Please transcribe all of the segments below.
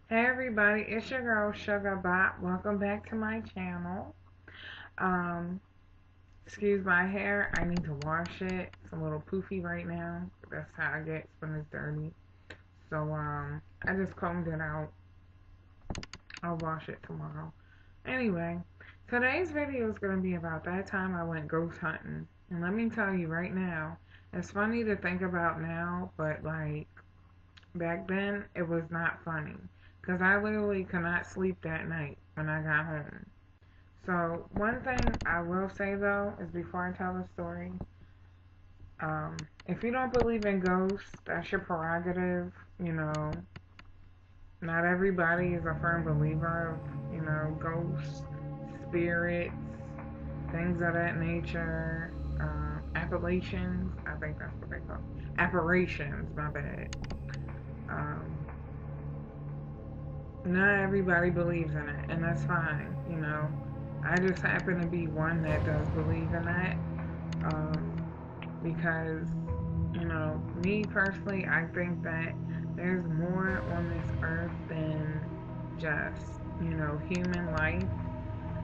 Hey everybody, it's your girl Sugar Bot. Welcome back to my channel. Um, Excuse my hair. I need to wash it. It's a little poofy right now. That's how I get when it's dirty. So I just combed it out. I'll wash it tomorrow. Anyway, today's video is gonna be about that time I went ghost hunting. And let me tell you right now, it's funny to think about now, but like back then it was not funny. Because I literally could not sleep that night when I got home. So, one thing I will say though is before I tell the story, um, if you don't believe in ghosts, that's your prerogative. You know, not everybody is a firm believer of, ghosts, spirits, things of that nature. Apparitions, I think that's what they call it. Apparitions, my bad. Um, Not everybody believes in it, and that's fine. I just happen to be one that does believe in that, because, me personally, I think that there's more on this earth than just, human life.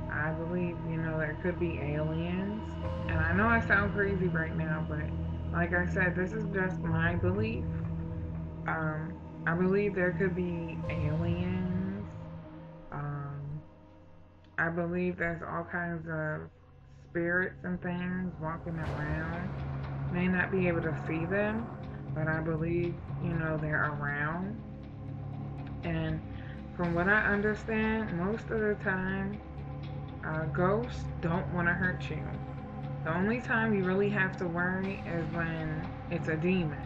I believe, there could be aliens, and I know I sound crazy right now, but like I said, this is just my belief. Um, I believe there could be aliens. Um, I believe there's all kinds of spirits and things walking around. May not be able to see them, but I believe, they're around. And from what I understand, most of the time, ghosts don't want to hurt you. The only time you really have to worry is when it's a demon.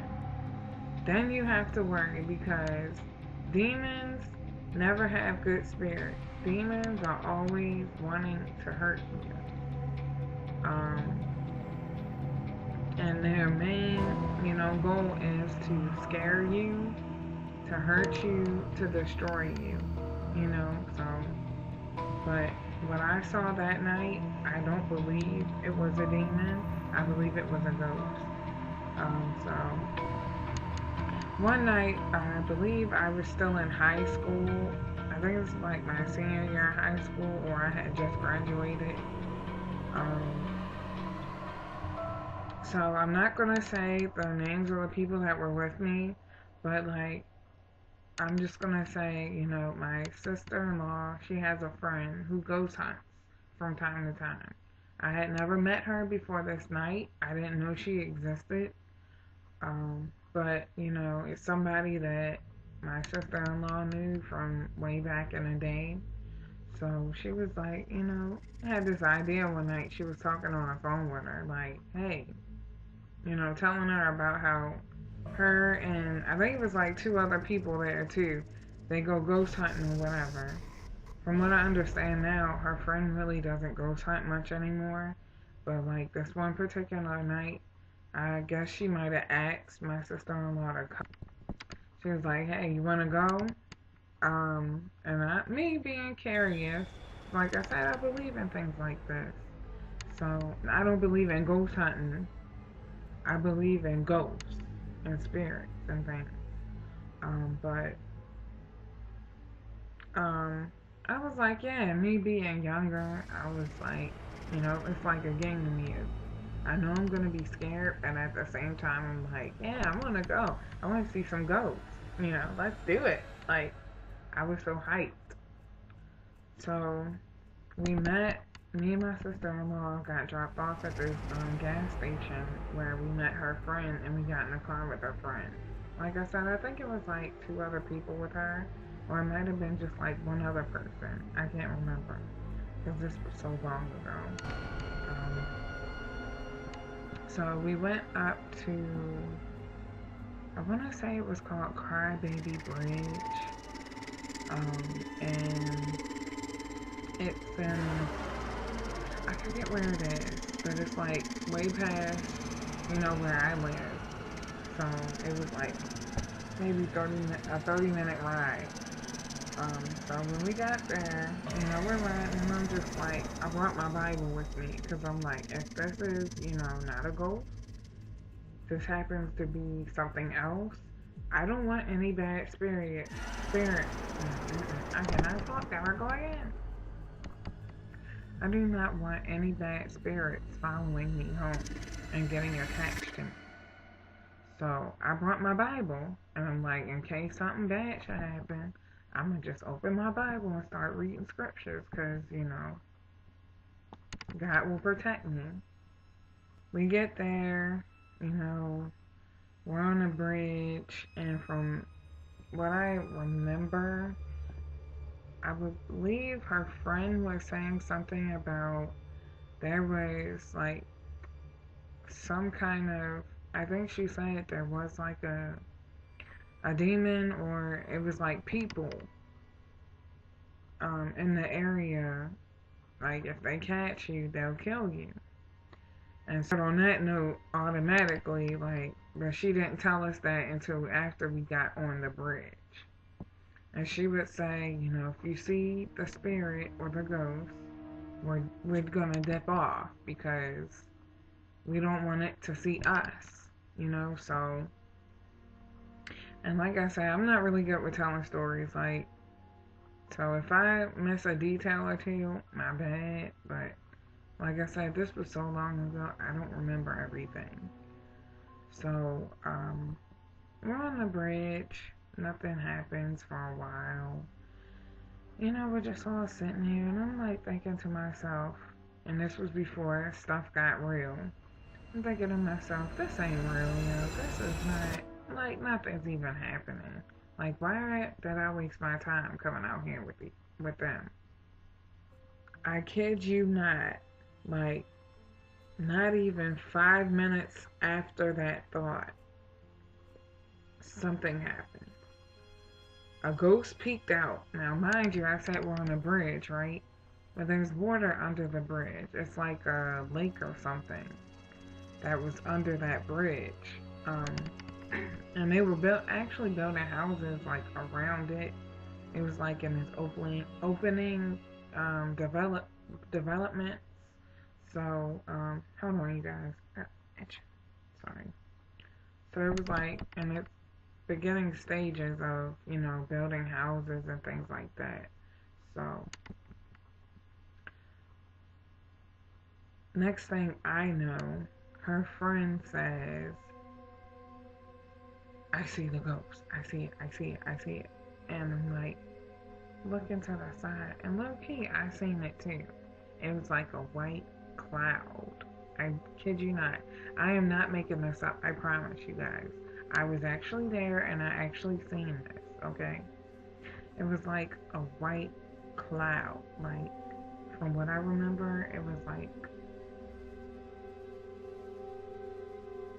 Then you have to worry because demons never have good spirits. Demons are always wanting to hurt you. Um, and their main, goal is to scare you, to hurt you, to destroy you. But what I saw that night, I don't believe it was a demon. I believe it was a ghost. So one night, I believe I was still in high school. I think it was like my senior year of high school, or I had just graduated. Um, so I'm not gonna say the names of the people that were with me, but like I'm just gonna say, my sister-in-law, she has a friend who goes hunts from time to time. I had never met her before this night. I didn't know she existed. But, it's somebody that my sister-in-law knew from way back in the day. So she was like, I had this idea one night. She was talking on the phone with her, like, hey, telling her about how her and I think it was like two other people there too. They go ghost hunting or whatever. From what I understand now, her friend really doesn't ghost hunt much anymore. But like this one particular night, I guess she might have asked my sister-in-law to come. She was like, "Hey, you want to go?" Me being curious, like I said, I believe in things like this. So I don't believe in ghost hunting. I believe in ghosts and spirits and things. But um, I was like, yeah, me being younger, I was like, it's like a game to me. I know I'm gonna be scared, and at the same time, I'm like, yeah, I wanna go. I wanna see some ghosts. Let's do it. Like, I was so hyped. So we met. Me and my sister-in-law got dropped off at this gas station where we met her friend, and we got in the car with her friend. Like I said, I think it was like two other people with her, or it might have been just like one other person. I can't remember because this was so long ago. Um, so we went up to, I want to say it was called Crybaby Bridge, and it's in, I forget where it is, but it's like way past, where I live. So it was like maybe a 30-minute ride. So when we got there, we're riding, and I'm just like, I brought my Bible with me, because I'm like, if this is, not a ghost, this happens to be something else, I don't want any bad spirit. I cannot talk. There we go again. I do not want any bad spirits following me home and getting attached to me. So I brought my Bible, and I'm like, in case something bad should happen, I'm gonna just open my Bible and start reading scriptures, cause God will protect me. We get there, you know, we're on a bridge, and from what I remember, I believe her friend was saying something about there was like some kind of, I think she said there was like a demon, or it was like people in the area, like if they catch you they'll kill you. And so on that note, automatically, like, but she didn't tell us that until after we got on the bridge. And she would say, if you see the spirit or the ghost, we're gonna dip off because we don't want it to see us, so. And like I said, I'm not really good with telling stories, like, so if I miss a detail or two, my bad, but like I said, this was so long ago, I don't remember everything. So, we're on the bridge, nothing happens for a while. We're just all sitting here, and I'm like thinking to myself, and this was before stuff got real. I'm thinking to myself, this ain't real, this is not, like, nothing's even happening. Like, why did I waste my time coming out here with them? I kid you not, like, not even 5 minutes after that thought, something happened. A ghost peeked out. Now, mind you, I said we're on a bridge, right? But there's water under the bridge. It's like a lake or something that was under that bridge. And they were actually building houses like around it. It was like in this opening development. So, hold on, you guys. Sorry. So it was like in its beginning stages of, building houses and things like that. So, next thing I know, her friend says, I see the ghost. I see it. I see it. I see it. And I'm like, looking to the side. And low key, I seen it too. It was like a white cloud. I kid you not. I am not making this up. I promise you guys. I was actually there and I actually seen this, okay? It was like a white cloud. Like, from what I remember, it was like,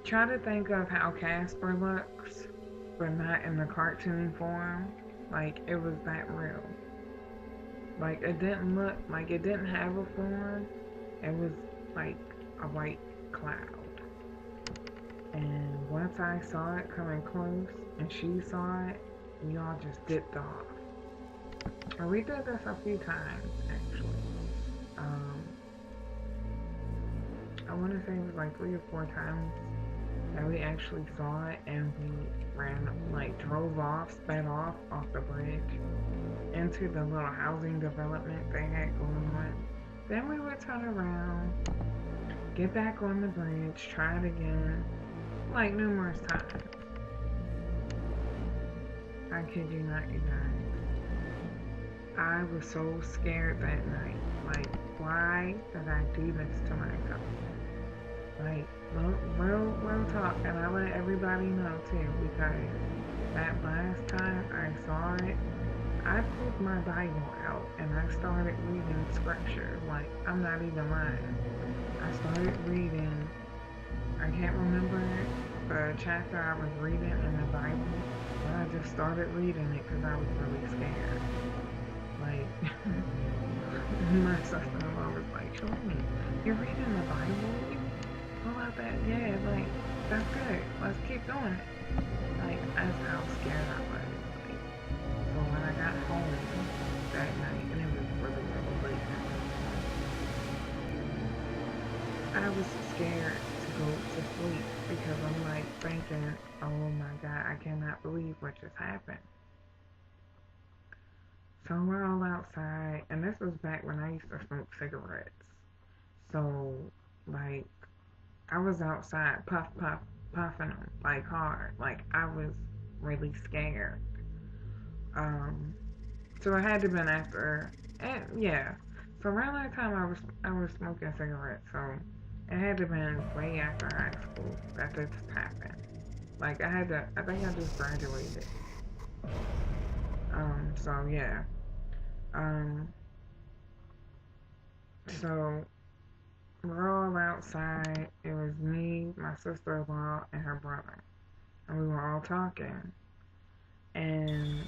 try to think of how Casper looks, but not in the cartoon form. Like, it was that real. Like, it didn't look, like, it didn't have a form. It was like a white cloud. And once I saw it coming close and she saw it, we all just dipped off. And we did this a few times, actually. I want to say it was like 3 or 4 times that we actually saw it, and we drove off, sped off the bridge into the little housing development they had going on. Then we would turn around, get back on the bridge, try it again, like numerous times. I kid you not, you guys. I was so scared that night. Like, why did I do this to myself? Like, real talk, and I let everybody know too, because that last time I saw it, I pulled my Bible out and I started reading scripture. Like, I'm not even lying. I started reading, I can't remember the chapter I was reading in the Bible, but I just started reading it because I was really scared. Like, my sister-in-law was like, show me, you're reading the Bible? Pull out that, yeah, like, that's good, let's keep doing it. Like, that's how scared I was. Like, so when I got home that night, and it was really, really late, I was scared to go to sleep because I'm like thinking, oh my God, I cannot believe what just happened. So we're all outside, and this was back when I used to smoke cigarettes. So, like, I was outside, puffing them, like, hard. Like, I was really scared. Um, so it had to been after, and yeah. So around that time, I was smoking cigarettes. So it had to been way after high school that this happened. Like, I think I just graduated. So yeah. Um, so we're all outside. It was me, my sister-in-law, and her brother, and we were all talking. And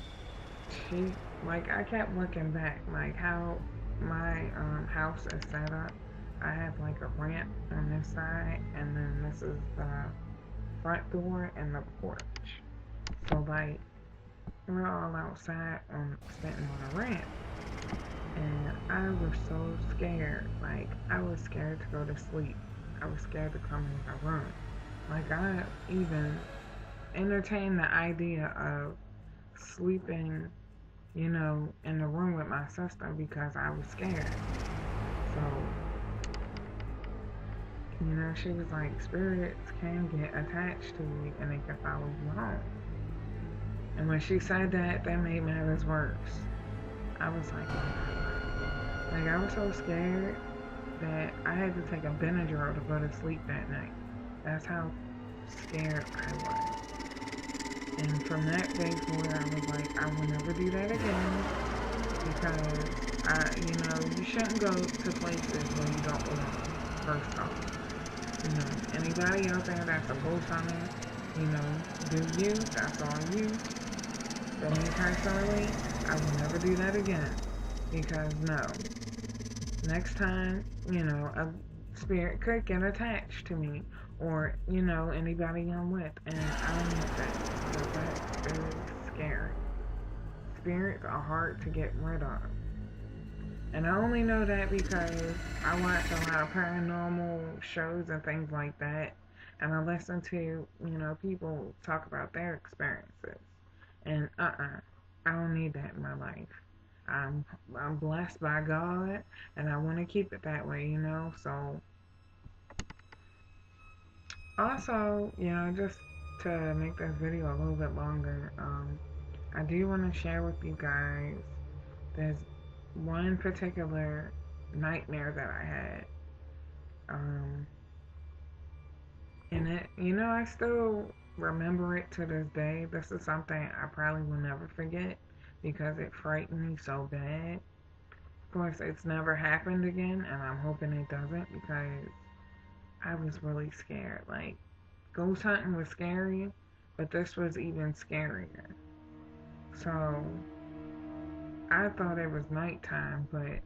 she, like, I kept looking back, like how my house is set up. I have like a ramp on this side, and then this is the front door and the porch. So like we're all outside on sitting on a ramp, and I was so scared. Like I was scared to go to sleep. I was scared to come in my room. Like I even entertained the idea of sleeping, in the room with my sister because I was scared. So, she was like, spirits can get attached to you and they can follow you home. And when she said that, that made matters worse. I was like, oh my God. Like, I was so scared that I had to take a Benadryl to go to sleep that night. That's how scared I was. And from that day forward, I was like, I will never do that again because you shouldn't go to places where you don't belong. First off, anybody out there that's a ghost hunter, do you? That's all you. But me personally, I will never do that again because no. Next time, a spirit could get attached to me or anybody I'm with, and I don't want that because that is scary. Spirits are hard to get rid of. And I only know that because I watch a lot of paranormal shows and things like that. And I listen to, people talk about their experiences. And I don't need that in my life. I'm I'm blessed by God and I want to keep it that way, So also, just to make this video a little bit longer, I do want to share with you guys there's one particular nightmare that I had. Um, and I still remember it to this day. This is something I probably will never forget because it frightened me so bad. Of course, it's never happened again, and I'm hoping it doesn't because I was really scared. Like, ghost hunting was scary, but this was even scarier. So, I thought it was nighttime, but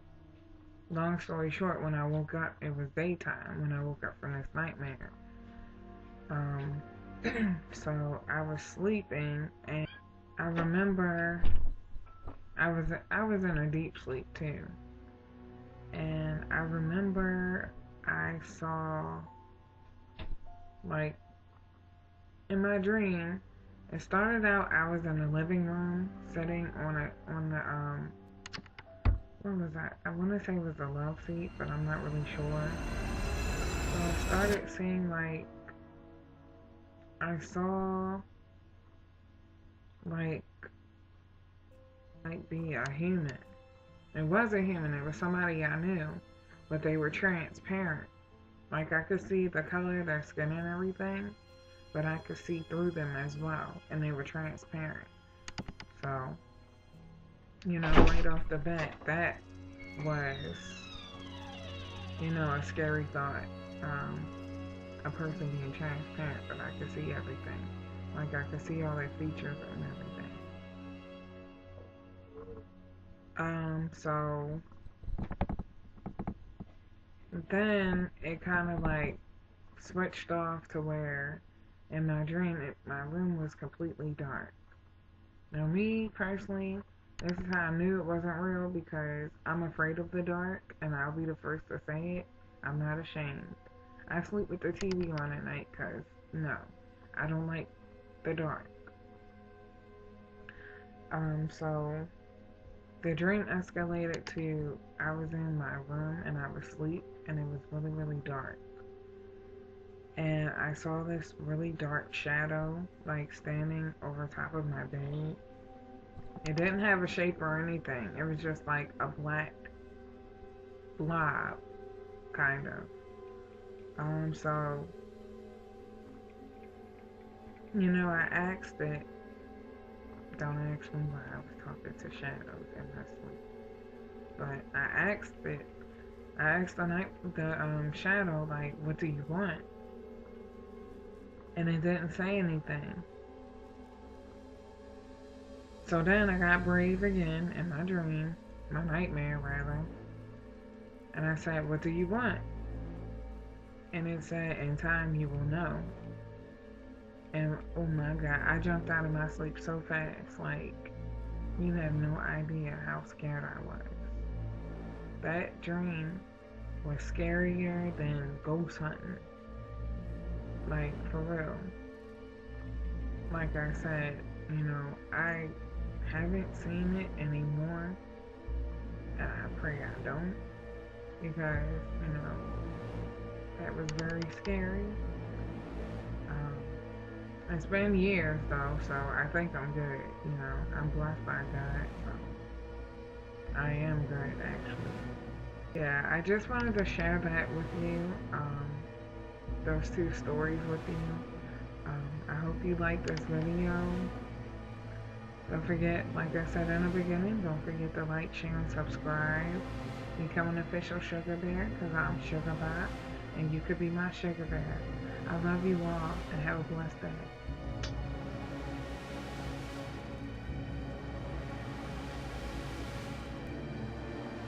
long story short, when I woke up, it was daytime when I woke up from this nightmare. Um, so I was sleeping, and I remember I was in a deep sleep too, and I remember I saw, like, in my dream. It started out I was in the living room sitting on the what was that? I want to say it was a love seat, but I'm not really sure. So I started seeing, like, I saw, like, might be a human. It was a human. It was somebody I knew, but they were transparent. Like, I could see the color of their skin and everything, but I could see through them as well, and they were transparent. So, right off the bat, that was, a scary thought. Um, a person being transparent, but I could see everything. Like, I could see all their features and everything. So then it kind of like switched off to where in my dream, my room was completely dark. Now, me personally, this is how I knew it wasn't real because I'm afraid of the dark, and I'll be the first to say it. I'm not ashamed. I sleep with the TV on at night because, no, I don't like the dark. So the dream escalated to I was in my room and I was asleep and it was really, really dark. And I saw this really dark shadow like standing over top of my bed. It didn't have a shape or anything. It was just like a black blob, kind of. So, I asked it, don't ask me why I was talking to shadows in my sleep. But I asked the shadow, like, what do you want? And it didn't say anything. So then I got brave again in my dream, my nightmare rather. And I said, what do you want? And it said, in time you will know. And oh my God, I jumped out of my sleep so fast. Like, you have no idea how scared I was. That dream was scarier than ghost hunting. Like, for real. Like I said, I haven't seen it anymore. And I pray I don't. Because, that was very scary. Um, it's been years though, so I think I'm good. I'm blessed by God, so I am good actually. Yeah, I just wanted to share that with you. Those two stories with you. I hope you like this video. Don't forget, like I said in the beginning, don't forget to like, share, and subscribe. Become an official sugar bear, because I'm Sugar Bot, and you could be my sugar bear. I love you all, and have a blessed day.